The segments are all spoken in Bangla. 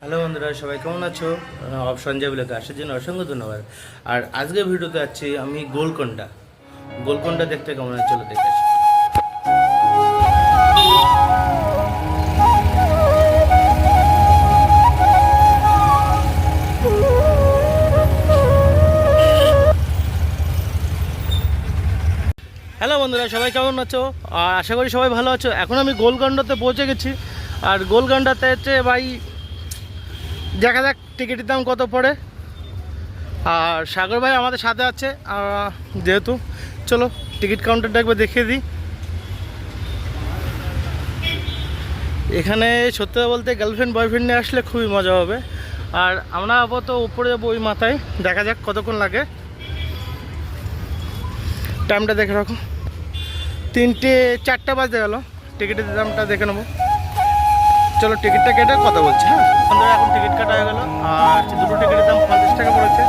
হ্যালো বন্ধুরা, সবাই কেমন আছো? সঞ্জয় ব্লগে আসার জন্য অসংখ্য ধন্যবাদ। আর আজকে ভিডিওতে আছি আমি গোলকোন্ডা। গোলকোন্ডা দেখতে কেমন হয় চলো দেখে আসি। হ্যালো বন্ধুরা, সবাই কেমন আছো? আর আশা করি সবাই ভালো আছো। এখন আমি গোলকোন্ডাতে পৌঁছে গেছি। আর গোলকোন্ডাতে হচ্ছে ভাই দেখা যাক টিকিটের দাম কত পড়ে। আর সাগর ভাই আমাদের সাথে আছে, যেহেতু চলো টিকিট কাউন্টারটা একবার দেখিয়ে দিই। এখানে সত্যি বলতে গার্লফ্রেন্ড বয়ফ্রেন্ড নিয়ে আসলে খুবই মজা হবে। আর আমরা আপাতত উপরে যাবো ওই মাথায়, দেখা যাক কতক্ষণ লাগে। টাইমটা দেখে রাখো, 4টা বাজতে গেল। টিকিটের দামটা দেখে নেবো। চলো টিকিটটা কেটে কথা বলছি। হ্যাঁ, আমাদের এখন টিকিট কাটা হয়ে গেল। আর দুটো টিকিটের দাম 50 টাকা পড়েছে।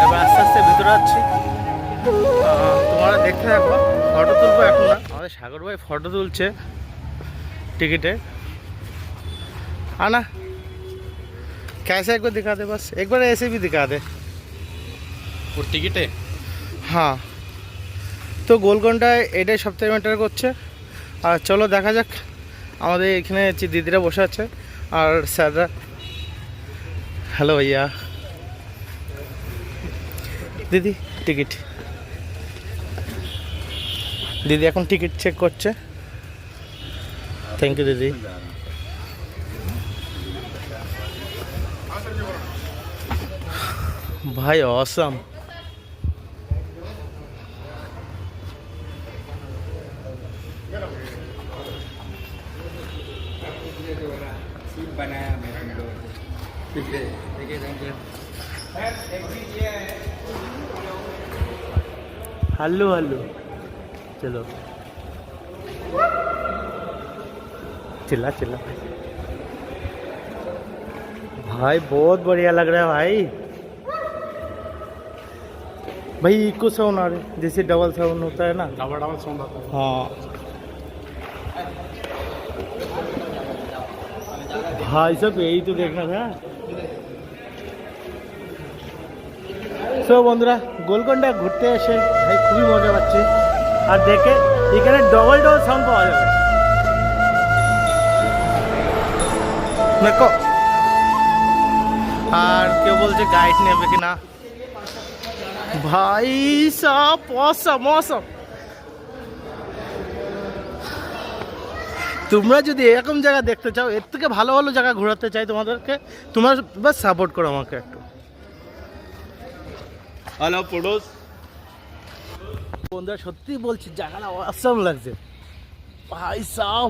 এবার আস্তে আস্তে ভিতরে যাচ্ছি। তোমরা দেখতে থাকো। ফটো তুলবো এখন না, আমাদের সাগর ভাই ফটো তুলছে टिकट है आना। कैसे एक बार दिखा दे, बस एक बार ऐसे भी दिखा दे वो टिकट है। हाँ তো গোলকোন্ডায় এটাই সবথেকে ম্যাটার করছে। আর চলো দেখা যাক। আমাদের এখানে দিদিরা বসে আছে আর স্যাররা। হ্যালো ভাইয়া। দিদি টিকিট, দিদি এখন টিকিট চেক করছে। থ্যাংক ইউ দিদি। भाई ऑसम। हल्लू हल्लू चलो चिल्ला चिल्ला। भाई बहुत बढ़िया लग रहा है भाई। भाई इको साउंड आ रहे जैसे डबल साउंड होता है ना। डबल डबल साउंड आता है। हाँ भाई सब यही तो देखना था। সো বন্ধুরা, গোলকোন্ডা ঘুরতে এসে ভাই খুবই মজা পাচ্ছি। আর দেখে এখানে ডবল ডবল সাউন্ড পাওয়া যাবে। দেখো আর কেউ বলছে গাইড নেবে কিনা। ভাই সব অসম অসম। তোমরা যদি এরকম জায়গা দেখতে চাও, এর থেকে ভালো ভালো জায়গা ঘোরাতে চাই তোমাদেরকে, তোমরা বাস সাপোর্ট করো আমাকে একটু। হ্যালো ফটোস বন্ধুরা সত্যি বলছি জায়গাটা অসম লাগছে ভাই সাহ।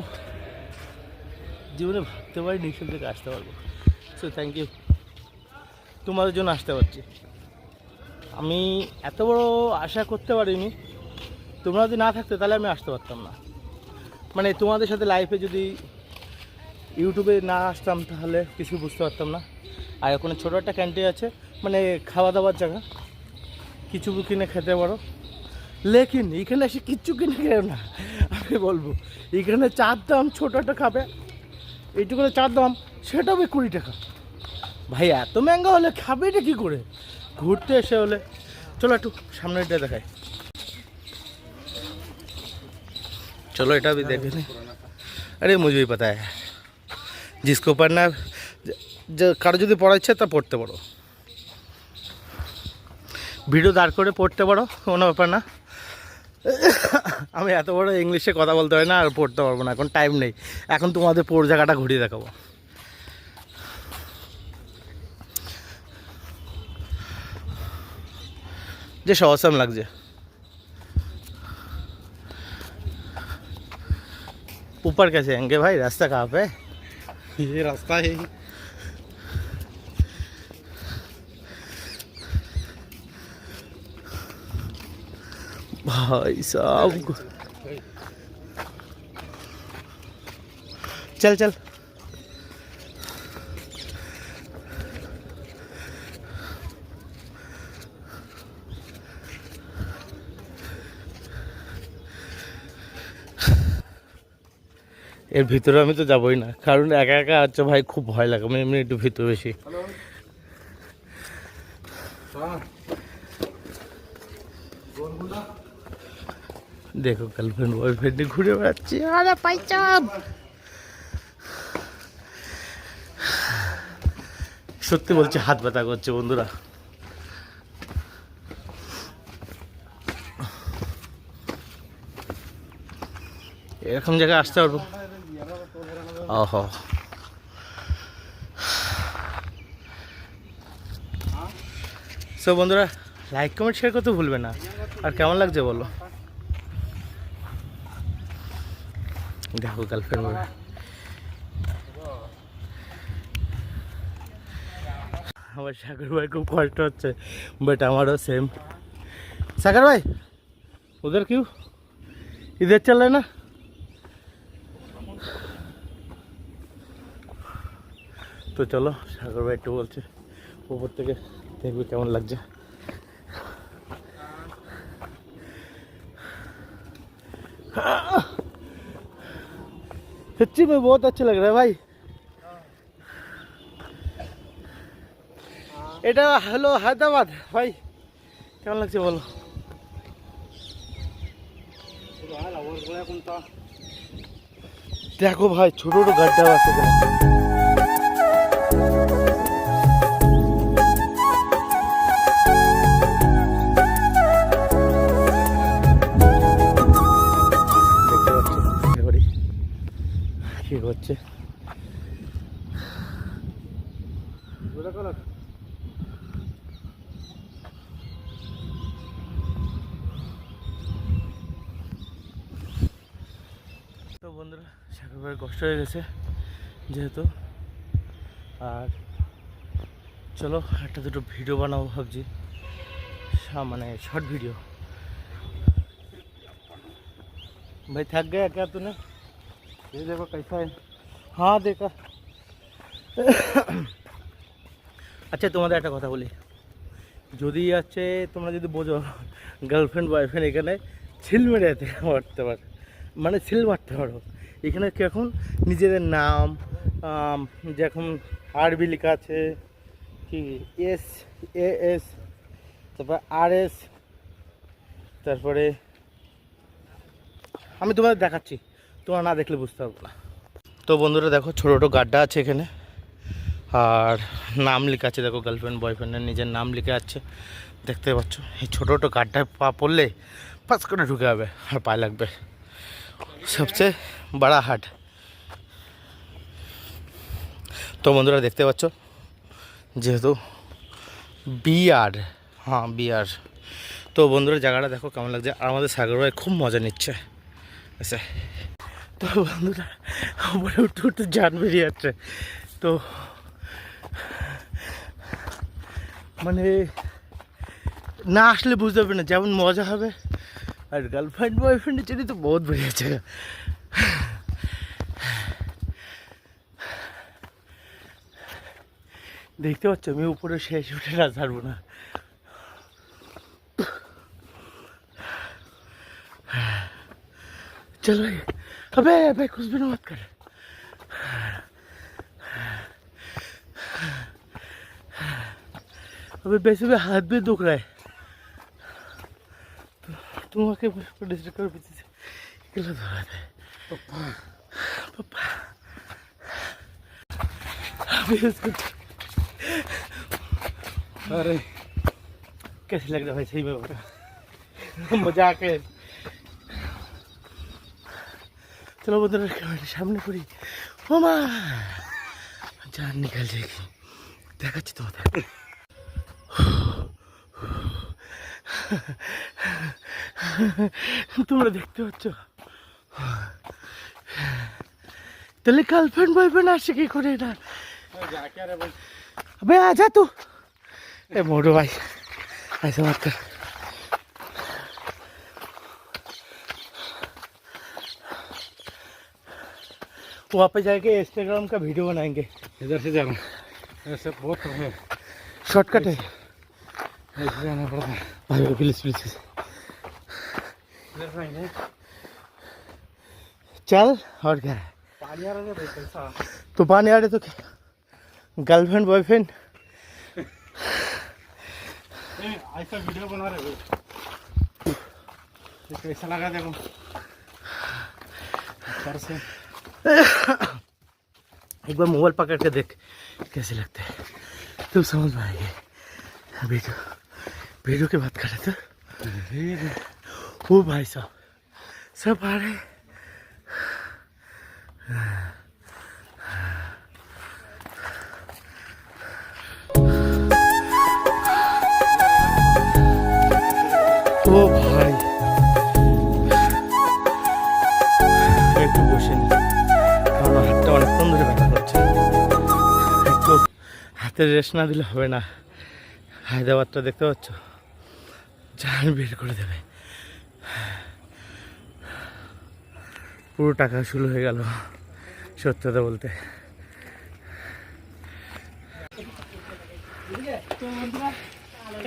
জীবনে ভাবতে পারিনি এইসব জায়গায় আসতে পারবো। সো থ্যাংক ইউ, তোমাদের জন্য আসতে পারছি। আমি এত বড় আশা করতে পারিনি। তোমরা যদি না থাকতে তাহলে আমি আসতে পারতাম না। মানে তোমাদের সাথে লাইফে যদি ইউটিউবে না আসতাম তাহলে কিছু বুঝতে পারতাম না। আর ওখানে ছোটো একটা ক্যান্টিন আছে, মানে খাওয়া দাওয়ার জায়গা, কিছু কিনে খেতে পারো। লেকিন এখানে এসে কিচ্ছু কিনে খেও না। আমি বলবো এখানে চার দাম, ছোটো একটা খাবে এইটুকুনে চার দাম, সেটা হবে 20 টাকা। ভাই এত মহঙ্গা হলে খাবে এটা কী করে? ঘুরতে এসে হলে চলো একটু সামনেটা দেখাই। चलो এটা भी देख लें। अरे मुझे भी पता है जिसको पढ़ना কারো যদি পড়ার ইচ্ছে তা পড়তে পারো, ভিডিও দাঁড় করে পড়তে পারো, কোনো ব্যাপার না। আমি এত বড় ইংলিশে কথা বলতে হয় না আর পড়তে পারবো না, এখন টাইম নেই। এখন তোমাদের পুরো জায়গাটা ঘুরিয়ে দেখাবো। যে অসাম লাগছে। ऊपर कैसे आएंगे भाई, रास्ता कहाँ पे? ये रास्ता है। भाई साहब चल चल। এর ভিতরে আমি তো যাবোই না, কারণ একা একা হচ্ছে ভাই খুব ভয় লাগে, আমি এমনি একটু ভিতরে বেশি। দেখো গার্লফ্রেন্ড বয়ফ্রেন্ডে ঘুরে বেড়াচ্ছি, আরে পাইচাম। সত্যি বলছি হাত ব্যথা করছে বন্ধুরা। এরকম জায়গায় আসতে পারবো? ওহো, সো বন্ধুরা লাইক কমেন্ট শেয়ার করতে ভুলবে না। আর কেমন লাগছে বলো? দেখো গার্লফ্রেন্ড আমার সাগর ভাই খুব কষ্ট হচ্ছে, বাট আমারও সেম। सागर भाई उधर क्यों, इधर चल रहे ना? তো চলো, সাগর ভাই একটু বলছে উপর থেকে দেখবে কেমন লাগছে। सच्ची में बहुत अच्छा लग रहा है भाई। এটা হলো হায়দ্রাবাদ ভাই, কেমন লাগছে বলো? দেখো ভাই ছোট ছোট গাড্ডাও আছে এখানে। কি করছে? তো বন্ধুরা সাগর ভাইয়ের কষ্ট হয়ে গেছে যেহেতু, আর চলো একটা দুটো ভিডিও বানাবো ভাবছি, মানে শর্ট ভিডিও। भाई थक गया क्या तूने? ये देखो कैसा है। हाँ देखा। আচ্ছা তোমাদের একটা কথা বলি, যদি আছে তোমরা যদি বোঝো গার্লফ্রেন্ড বয়ফ্রেন্ড এখানে ছিল মেরে মারতে পারো, মানে ছিল মারতে পারো। এখানে এখন নিজেদের নাম যেরকম আরবি লেখা আছে কি SAS, তারপর RS, তারপরে আমি তোমাদের দেখাচ্ছি, তোমরা না দেখলে বুঝতে পারবো না। তো বন্ধুরা দেখো ছোটো ছোটো গাড্ডা আছে এখানে, আর নাম লেখা আছে, দেখো গার্লফ্রেন্ড বয়ফ্রেন্ডের নিজের নাম লিখে আছে, দেখতে পাচ্ছ। এই ছোটো ছোটো গাড্ডায় পা পড়লে পাস করে ঢুকে যাবে আর পায়ে লাগবে। সবচেয়ে বড়া হাট। তো বন্ধুরা দেখতে পাচ্ছ যেহেতু বিআর, হ্যাঁ বিআর। তো বন্ধুরা জায়গাটা দেখো কেমন লাগছে, আর আমাদের সাগর ভাই খুব মজা নিচ্ছে। আচ্ছা তো বন্ধুরা উপরে উঠতে উঠতে জান বেরিয়ে যাচ্ছে। তো মানে না আসলে বুঝতে পারবে না যেমন মজা হবে। আর গার্লফ্রেন্ড বয়ফ্রেন্ডের জন্য তো বহুত বেরিয়ে যাচ্ছে। দেখতে পাচ্ছ আমি উপরে শেষ উঠে না ছাড়বো না। चलो अबे अबे कुछ भी ना मत कर। अबे वैसे भी हाथ भी दुख रहा है, तो तुम आके डिस्टर्ब करो पीछे से, अकेला दो रहा है पापा। अबे उसको अरे कैसे लग रहा है भाई, सही में मजा आके। चलो बंदर सामने पड़ी, मामा जान निकल जाएगी, देखाচ্ছি তোমাদের। তোমরা দেখতে পাচ্ছ তাহলে গার্লফ্রেন্ড বয়ফ্রেন্ড আসছে কি করে এটা? अबे आजा तू, ए मोटू भाई ऐसा मत कर। वहाँ पे जाके इंस्टाग्राम का वीडियो बनाएंगे। इधर से जाना, ऐसे बहुत है, शॉर्टकट है, ऐसे जाना पड़ता है। भाई प्लीज प्लीज इधर से आएंगे, चल। और क्या है पानी आ रहा है भाई कैसा तो पानी आ रहे तो गर्लफ्रेंड बॉयफ्रेंड ऐसा वीडियो बना रहे भाई ये कैसा लगा देखो ऊपर से एक बार मोबाइल पकड़ के देख कैसे लगते हैं तुम समझ में आएंगे। वीडियो वीडियो की बात कर रहे थे वो भाई साहब सब आ रहे ও ভাই একটু বসে নি আমার হাতটা অনেকক্ষণ ধরে ব্যথা করছে একটু হাতের রেস্ট না দিলে হবে না। হায়দ্রাবাদটা দেখতে পাচ্ছ জান বের করে দেবে পুরো টাকা শুরু হয়ে গেল সত্যি কথা বলতে।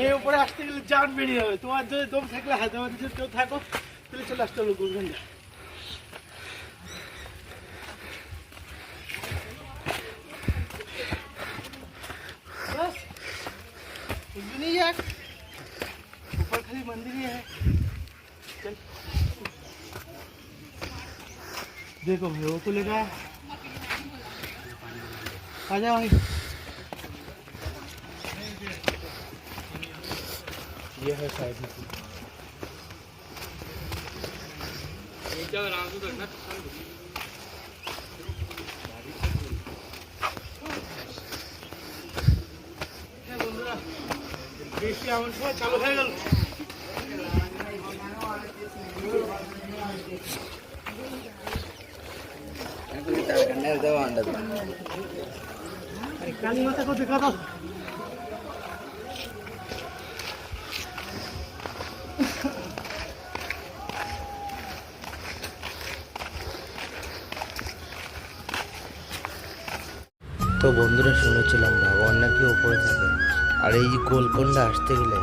এই উপরে আসতে গেলে জান বেরিয়ে যাবে তোমার যদি দম থাকলে হায়দ্রাবাদে যদি কেউ থাকো তাহলে চলে আসতে হলো গোলগন্ডা। नहीं यार ऊपर खाली मंदिर ही है। चल देखो भाई वो तो लेगा आ जाओ भाई ये है शायद বেশি আমার সময় চালু হয়ে গেল। কালী মাতাকে দেখা দাও তো বন্ধুরা শুনেছিলাম ভগবান নাকি উপরে থাকে আর এই গোলকোন্ডা আসতে গেলে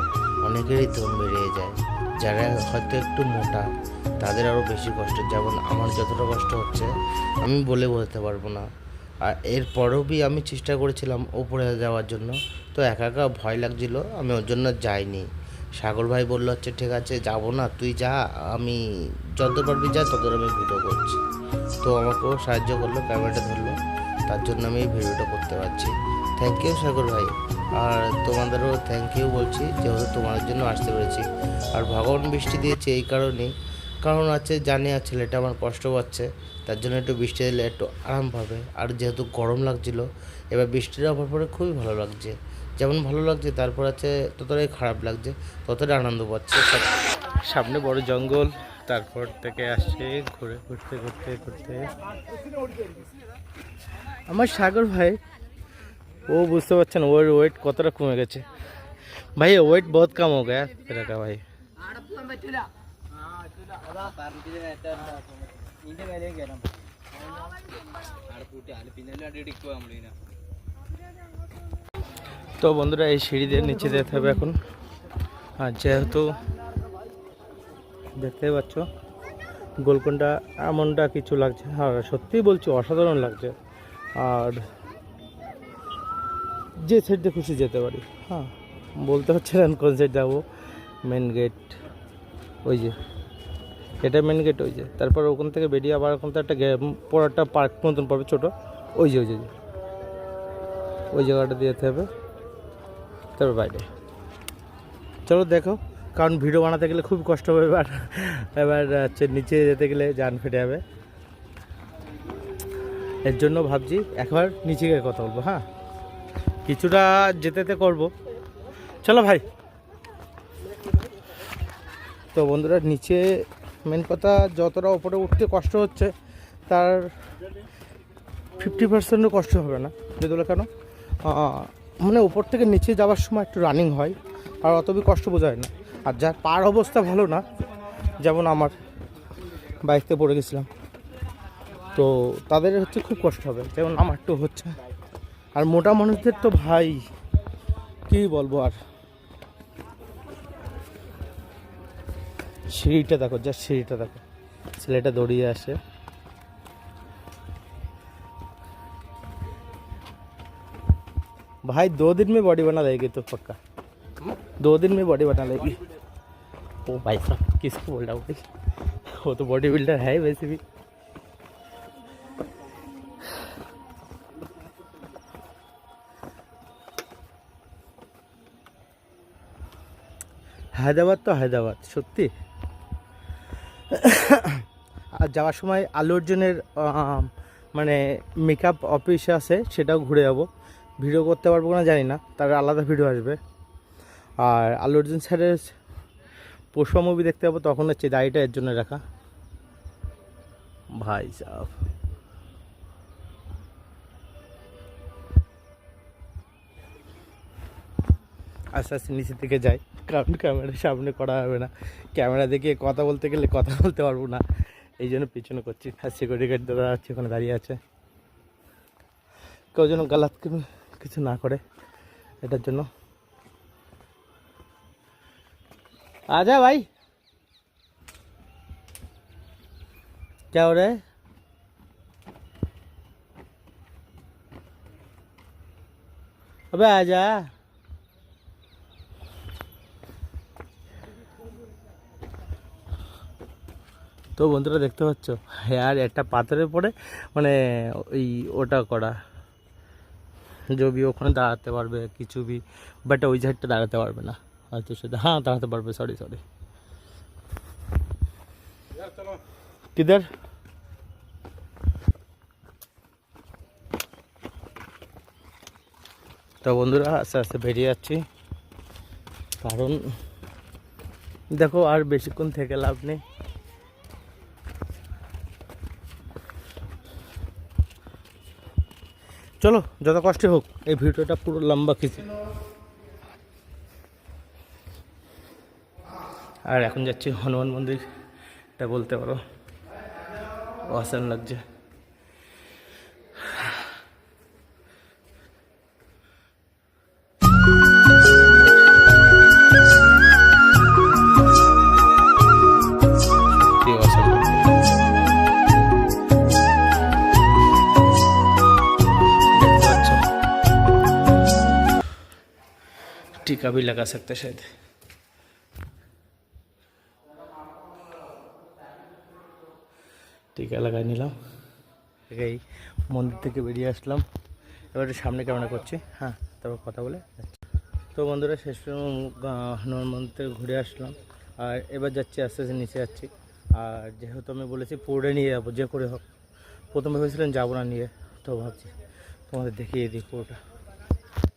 অনেকেরই দম বেরিয়ে যায় যারা হয়তো একটু মোটা তাদের আরও বেশি কষ্ট যেমন আমার যতটা কষ্ট হচ্ছে আমি বলে বলতে পারবো না। আর এরপরেও আমি চেষ্টা করেছিলাম উপরে যাওয়ার জন্য তো একা একা ভয় লাগছিলো আমি ওর জন্য যাইনি। সাগর ভাই বললো হচ্ছে ঠিক আছে যাবো না তুই যা আমি যত পারবি যা তত আমি ভিডিও করছি তো আমাকেও সাহায্য করলো ক্যামেরাটা ধরলো তার জন্য আমি এই ভিডিওটা করতে পারছি। থ্যাংক ইউ সাগর ভাই আর তোমাদেরও থ্যাংক ইউ বলছি যেহেতু তোমাদের জন্য আসতে পেরেছি। আর ভগবান বৃষ্টি দিয়েছে এই কারণেই কারণ আছে জানি আর ছেলেটা আমার কষ্ট পাচ্ছে তার জন্য একটু বৃষ্টি দিলে একটু আরাম পাবে। আর যেহেতু গরম লাগছিলো এবার বৃষ্টিটা হওয়ার পরে খুবই ভালো লাগছে যেমন ভালো লাগছে তারপর আছে ততটাই খারাপ লাগছে ততটাই আনন্দ পাচ্ছে। সামনে বড় জঙ্গল তারপর থেকে আসছে ঘুরে ঘুরতে ঘুরতে ঘুরতে আমার সাগর ভাই वो বুঝতে পারছেন ওর ওয়েট কতটা কমে গেছে ভাই ওয়েট बहुत कम हो गया तेरा का भाई। তো বন্ধুরা এই সিঁড়ি দিয়ে নিচে যেতে হবে এখন আর যেহেতু দেখতে পাচ্ছ গোলকোন্ডা এমনটা কিছু লাগছে আর সত্যিই বলছি অসাধারণ লাগছে। আর যে সাইড দিয়ে খুশি যেতে পারি হ্যাঁ বলতে হচ্ছে না কোন সাইড যাবো মেন গেট ওই যে এটা মেন গেট ওই যে তারপর ওখান থেকে বেরিয়ে আবার ওখান থেকে একটা পড়াটা পার্ক মতন পাবে ছোটো ওই যে ওই জায়গাটা দিয়ে যেতে হবে তারপর বাইরে চলো দেখো কারণ ভিডিও বানাতে গেলে খুব কষ্ট হবে এবার হচ্ছে নিচে যেতে গেলে জান ফেটে যাবে এর জন্য ভাবছি একবার নিচে গিয়ে কথা বলবো হ্যাঁ কিছুটা যেতে করবো চলো ভাই। তো বন্ধুরা নিচে মেন কথা যতটা উপরে উঠতে কষ্ট হচ্ছে তার 50% কষ্ট হবে না যদি বলে কেন মানে উপর থেকে নিচে যাওয়ার সময় একটু রানিং হয় আর অতবি কষ্ট বোঝায় না। আর যার পার অবস্থা ভালো না যেমন আমার বাইকতে পড়ে গেছিলাম তো তাদের হচ্ছে খুব কষ্ট হবে যেমন আমার তো হচ্ছে। আর মোটা মানুষদের তো ভাই কি বলবো আর সিঁড়িটা দেখো যা সিঁড়িটা দেখো ছেলেটা দৌড়িয়ে আসে भाई 2 दिन में बॉडी बना लेगी तो पक्का, 2 दिन में बॉडी बना लेगी। ओ भाई साहब किसको बोल रहा हूँ भाई, वो तो बॉडी बिल्डर है वैसे भी। হায়দ্রাবাদ তো হায়দ্রাবাদ সত্যি। আর যাওয়ার সময় আল্লু অর্জুনের মানে মেকআপ অফিস আছে, সেটাও ঘুরে যাবো। ভিডিও করতে পারবো না জানি না, তার আলাদা ভিডিও আসবে। আর আল্লু অর্জুন স্যারের পুষ্পা মুভি দেখতে যাবো, তখন হচ্ছে দাড়িটা এর জন্য রাখা। ভাই সাহেব আস্তে আস্তে নিচের দিকে যাই, কারণ ক্যামেরার সামনে করা হবে না। ক্যামেরা দেখে কথা বলতে গেলে কথা বলতে পারবো না, এই জন্য পিছনে করছি। আর সিকিউরিটি গার্ড দাদা আছে ওখানে দাঁড়িয়ে আছে, কেউ যেন গালাত কিছু না করে এটার জন্য। आजा भाई, क्या हो रहा है? अबे आजा। তো বন্ধুরা দেখতে পাচ্ছ, আর একটা পাথরের পরে মানে ওই ওটা করা, জবি ওখানে দাঁড়াতে পারবে কিছু বি, বাট ওই সাইডটা দাঁড়াতে পারবে না। হয়তো সেটা हाँ दाঁড়াতে পারবে, सॉरी किधर? তো বন্ধুরা আস্তে আস্তে বেরিয়ে যাচ্ছি, কারণ দেখো আর বেশিক্ষণ থেকে লাভ নেই। চলো যত কষ্টই হোক এই ভিডিওটা পুরো লম্বা কিছু। আর এখন যাচ্ছি হনুমান মন্দির, এটা বলতে পারো অসাম লাগছে। टीका भी लगा सकते शायद। टीका लगाई निलाम, এই মন্দির থেকে বেরিয়ে আসলাম, এবারে সামনে ক্যামেরা করছি। হ্যাঁ তারপর কথা বলে যাচ্ছি। তো বন্ধুরা শেষ হনুমান মন্দির থেকে ঘুরে আসলাম, আর এবার যাচ্ছি আস্তে আস্তে নিচে যাচ্ছি। আর যেহেতু আমি বলেছি পুরোটা নিয়ে যাবো যে করে হোক, প্রথম ভেবেছিলাম যাবো না নিয়ে, তো ভাবছি তোমাদের দেখিয়ে দিই পুরোটা,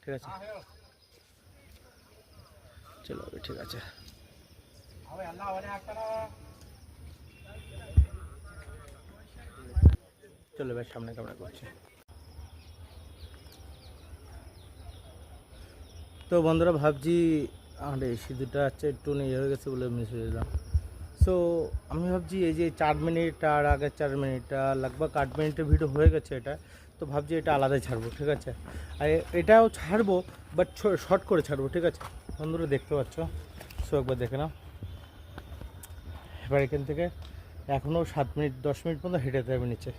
ঠিক আছে? চলো ঠিক আছে। চলো এবার সামনে ক্যামেরা করছি। তো বন্ধুরা ভাবছি আরে সিঁদুরটা হচ্ছে একটু ইয়ে হয়ে গেছে বলে মিস হয়ে দিলাম। সো আমি ভাবছি এই যে 4 মিনিট আর আগের 4 মিনিট लगभग 8 মিনিটের ভিডিও হয়ে গেছে এটা, তো ভাবছি এটা আলাদাই ছাড়বো, ঠিক আছে? আর এটাও ছাড়বো বাট শর্ট করে ছাড়বো, ঠিক আছে? বন্ধুরা দেখতে পাচ্ছ, সো একবার দেখে নাও। এবার এখান থেকে এখনও 7 মিনিট 10 মিনিট পর্যন্ত হেঁটে যেতে হবে নিচে।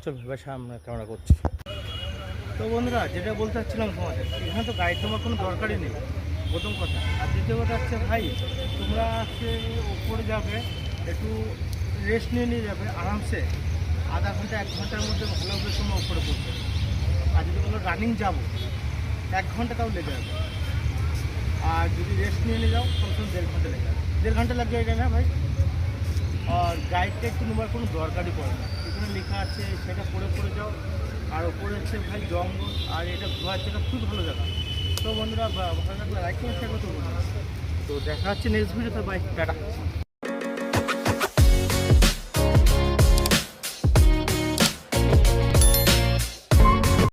চলো এবার সামনে ক্যামেরা করছি। তো বন্ধুরা যেটা বলতে চাচ্ছিলাম তোমাদের, এখানে তো গাইড তোমার কোনো দরকারই নেই, প্রথম কথা। আর দ্বিতীয় কথা হচ্ছে ভাই তোমরা আজকে উপরে যাবে, একটু রেস্ট নিয়ে যাবে আরামসে, আধা ঘন্টা 1 ঘন্টার মধ্যে ভালোভাবে তোমরা উপরে পড়বে। আর যদি বলো রানিং যাবো 1 ঘন্টা তাও লেগে যাবে, আর যদি রেস্ট নিয়ে যাও কমসে কম 1.5 ঘন্টা লেগে যাবে। 1.5 ঘন্টা লাগবে এটা না ভাই। আর গাইডটা একটু নেবার কোনো দরকারই পড়ে না, এখানে লেখা আছে সেটা পড়ে যাও। আর ওপরে হচ্ছে ভাই জঙ্গল, আর এটা ঘোরার জায়গা খুব ভালো জায়গা। তো বন্ধুরা ভালো লাগলে লাইক করে শেয়ার করতে বলুন। তো দেখা হচ্ছে নেক্সট ভিডিওতে, বাই টাটা।